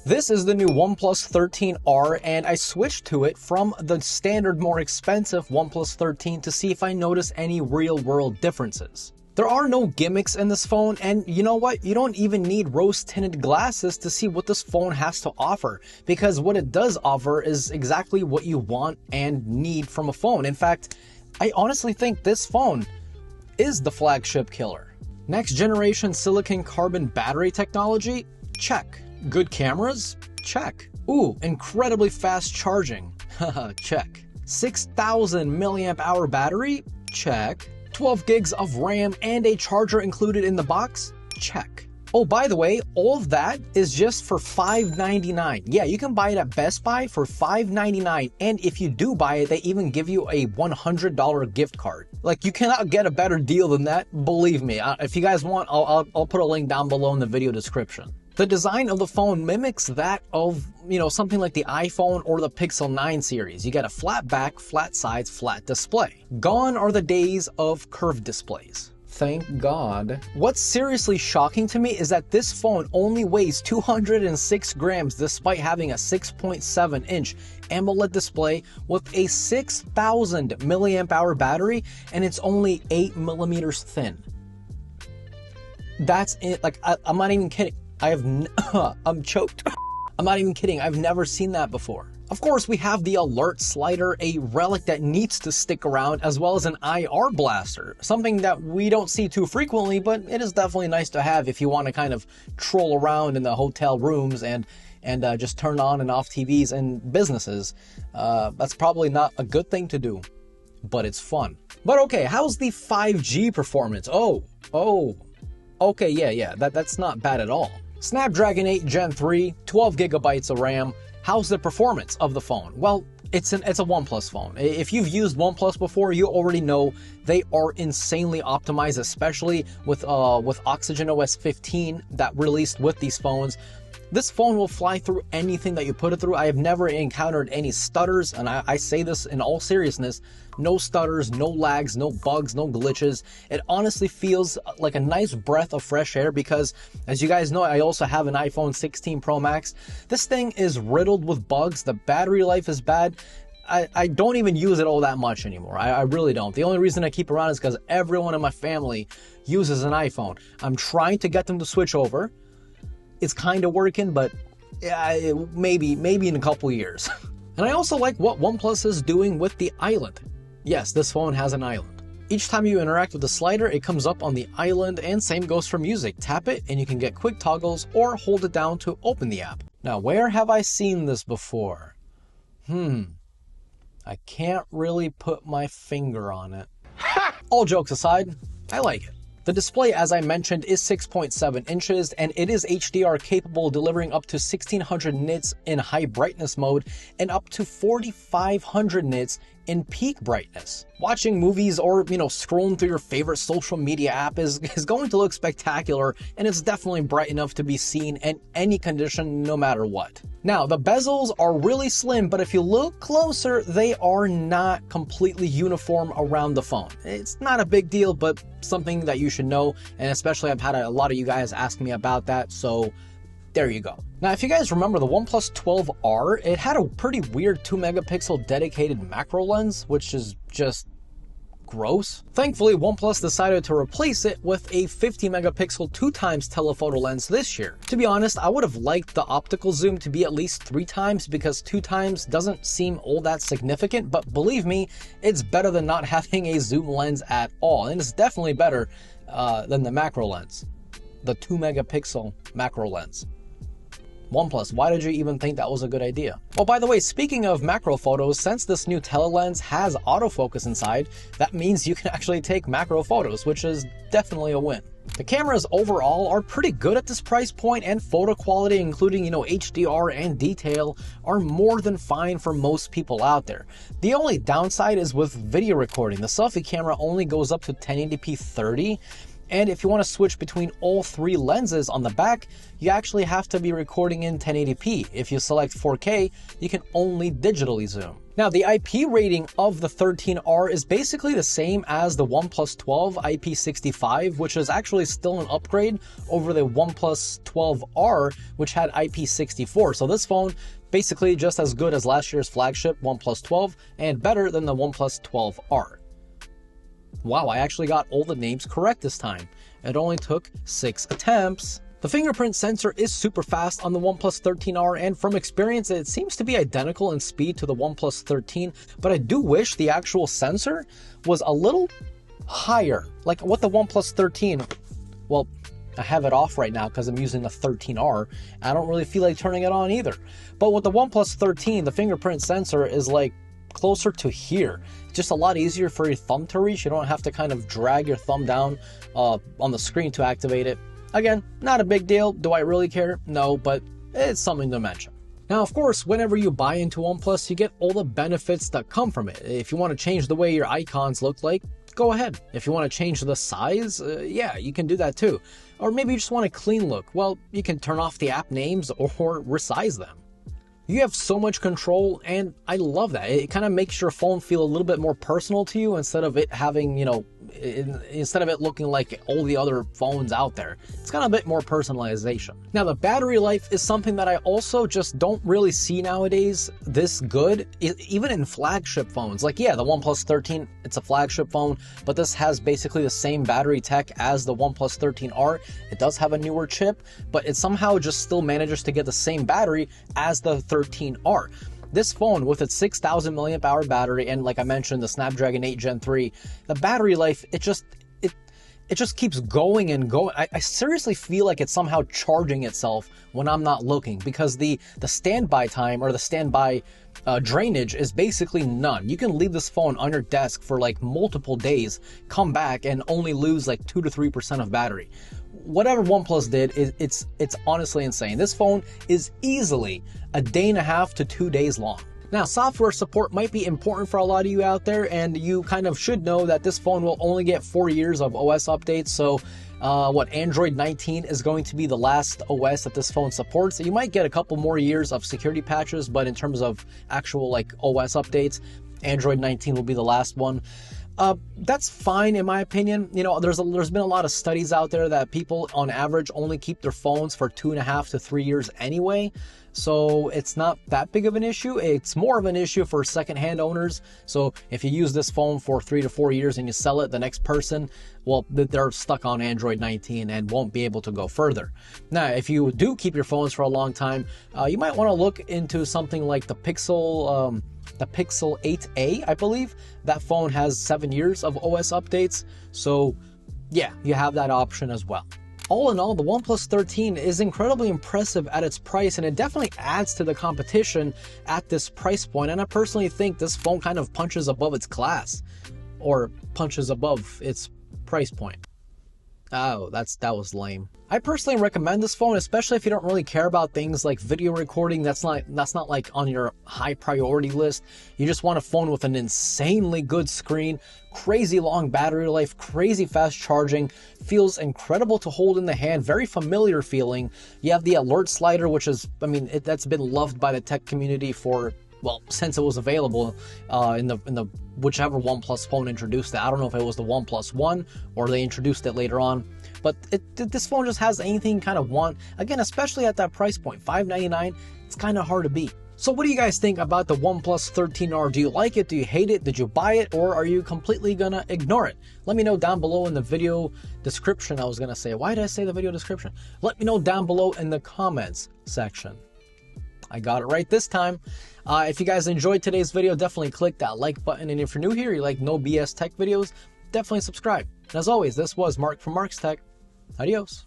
This is the new OnePlus 13R, and I switched to it from the standard, more expensive OnePlus 13 to see if I notice any real-world differences. There are no gimmicks in this phone, and you know what? You don't even need rose-tinted glasses to see what this phone has to offer, because what it does offer is exactly what you want and need from a phone. In fact, I honestly think this phone is the flagship killer. Next generation silicon carbon battery technology? Check. Good cameras? Check. Ooh, incredibly fast charging? Haha, check. 6,000 milliamp hour battery? Check. 12 gigs of RAM and a charger included in the box? Check. Oh, by the way, all of that is just for $599. Yeah, you can buy it at Best Buy for $599, and if you do buy it, they even give you a $100 gift card. Like, you cannot get a better deal than that, believe me. If you guys want, I'll put a link down below in the video description. The design of the phone mimics that of, something like the iPhone or the Pixel 9 series. You get a flat back, flat sides, flat display. Gone are the days of curved displays. Thank God. What's seriously shocking to me is that this phone only weighs 206 grams despite having a 6.7-inch AMOLED display with a 6,000 milliamp hour battery, and it's only 8 millimeters thin. That's it. Like, I'm not even kidding. I'm choked. I'm not even kidding. I've never seen that before. Of course, we have the alert slider, a relic that needs to stick around, as well as an IR blaster, something that we don't see too frequently, but it is definitely nice to have if you want to kind of troll around in the hotel rooms and just turn on and off TVs in businesses. That's probably not a good thing to do, but it's fun. But okay, how's the 5G performance? Okay, yeah, that's not bad at all. Snapdragon 8 Gen 3, 12 gigabytes of RAM. How's the performance of the phone? Well, it's a OnePlus phone. If you've used OnePlus before, you already know they are insanely optimized, especially with Oxygen OS 15 that released with these phones. This phone will fly through anything that you put it through. I have never encountered any stutters, and I say this in all seriousness. No stutters, no lags, no bugs, no glitches. It honestly feels like a nice breath of fresh air because, as you guys know, I also have an iPhone 16 Pro Max. This thing is riddled with bugs. The battery life is bad. I don't even use it all that much anymore. I really don't. The only reason I keep around is because everyone in my family uses an iPhone. I'm trying to get them to switch over. It's kind of working, but yeah, maybe in a couple years. And I also like what OnePlus is doing with the island. Yes, this phone has an island. Each time you interact with the slider, it comes up on the island, and same goes for music. Tap it and you can get quick toggles or hold it down to open the app. Now, where have I seen this before? I can't really put my finger on it. All jokes aside, I like it. The display, as I mentioned, is 6.7 inches, and it is HDR capable, delivering up to 1600 nits in high brightness mode and up to 4500 nits in peak brightness. Watching movies or, scrolling through your favorite social media app is going to look spectacular, and it's definitely bright enough to be seen in any condition, no matter what. Now, the bezels are really slim, but if you look closer, they are not completely uniform around the phone. It's not a big deal, but something that you should know, and especially I've had a lot of you guys ask me about that, so there you go. Now, if you guys remember the OnePlus 12R, it had a pretty weird 2-megapixel dedicated macro lens, which is just gross. Thankfully, OnePlus decided to replace it with a 50-megapixel 2x telephoto lens this year. To be honest, I would have liked the optical zoom to be at least 3x because 2x doesn't seem all that significant, but believe me, it's better than not having a zoom lens at all, and it's definitely better than the macro lens, the 2-megapixel macro lens. OnePlus, why did you even think that was a good idea? Oh, by the way, speaking of macro photos, since this new telelens has autofocus inside, that means you can actually take macro photos, which is definitely a win. The cameras overall are pretty good at this price point, and photo quality, including, HDR and detail, are more than fine for most people out there. The only downside is with video recording. The selfie camera only goes up to 1080p 30, And if you want to switch between all 3 lenses on the back, you actually have to be recording in 1080p. If you select 4K, you can only digitally zoom. Now, the IP rating of the 13R is basically the same as the OnePlus 12 IP65, which is actually still an upgrade over the OnePlus 12R, which had IP64. So this phone basically just as good as last year's flagship OnePlus 12 and better than the OnePlus 12R. Wow, I actually got all the names correct this time. It only took 6 attempts. The fingerprint sensor is super fast on the OnePlus 13R, and from experience, it seems to be identical in speed to the OnePlus 13, but I do wish the actual sensor was a little higher. Like what the OnePlus 13, well, I have it off right now because I'm using the 13R. I don't really feel like turning it on either. But with the OnePlus 13, the fingerprint sensor is like closer to here. Just a lot easier for your thumb to reach. You don't have to kind of drag your thumb down on the screen to activate it. Again, not a big deal. Do I really care? No, but it's something to mention. Now, of course, whenever you buy into OnePlus, you get all the benefits that come from it. If you want to change the way your icons look like, go ahead. If you want to change the size, yeah, you can do that too. Or maybe you just want a clean look. Well, you can turn off the app names or resize them. You have so much control, and I love that. It kind of makes your phone feel a little bit more personal to you instead of it having, instead of it looking like all the other phones out there. It's got a bit more personalization. Now, the battery life is something that I also just don't really see nowadays this good, even in flagship phones. Like, yeah, the OnePlus 13, it's a flagship phone, but this has basically the same battery tech as the OnePlus 13R. It does have a newer chip, but it somehow just still manages to get the same battery as the 13R. This phone, with its 6,000 milliamp hour battery and, like I mentioned, the Snapdragon 8 Gen 3, the battery life, it just keeps going and going. I seriously feel like it's somehow charging itself when I'm not looking, because the standby time or the standby drainage is basically none. You can leave this phone on your desk for like multiple days, come back and only lose like 2 to 3% of battery. Whatever OnePlus did, it's honestly insane. This phone is easily a day and a half to 2 days long. Now, software support might be important for a lot of you out there, and you kind of should know that this phone will only get 4 years of OS updates. So Android 19 is going to be the last OS that this phone supports. You might get a couple more years of security patches, but in terms of actual like OS updates, Android 19 will be the last one. That's fine in my opinion. There's been a lot of studies out there that people on average only keep their phones for 2.5 to 3 years anyway. So it's not that big of an issue. It's more of an issue for secondhand owners. So if you use this phone for 3 to 4 years and you sell it, the next person, well, they're stuck on Android 19 and won't be able to go further. Now, if you do keep your phones for a long time, you might want to look into something like the Pixel 8a, I believe. That phone has 7 years of OS updates. So yeah, you have that option as well. All in all, the OnePlus 13 is incredibly impressive at its price, and it definitely adds to the competition at this price point. And I personally think this phone kind of punches above its class, or punches above its price point. Oh, that was lame. I personally recommend this phone, especially if you don't really care about things like video recording. That's not like on your high priority list. You just want a phone with an insanely good screen, crazy long battery life, crazy fast charging, feels incredible to hold in the hand, very familiar feeling. You have the alert slider, which is, that's been loved by the tech community for, well, since it was available in the whichever OnePlus phone introduced it. I don't know if it was the OnePlus One or they introduced it later on, but this phone just has anything you kind of want. Again, especially at that price point, $599, it's kind of hard to beat. So what do you guys think about the OnePlus 13R? Do you like it? Do you hate it? Did you buy it? Or are you completely gonna ignore it? Let me know down below in the video description. I was gonna say, why did I say the video description? Let me know down below in the comments section. I got it right this time. If you guys enjoyed today's video, definitely click that like button. And if you're new here, you like no BS tech videos, definitely subscribe. And as always, this was Mark from Mark's Tech. Adios.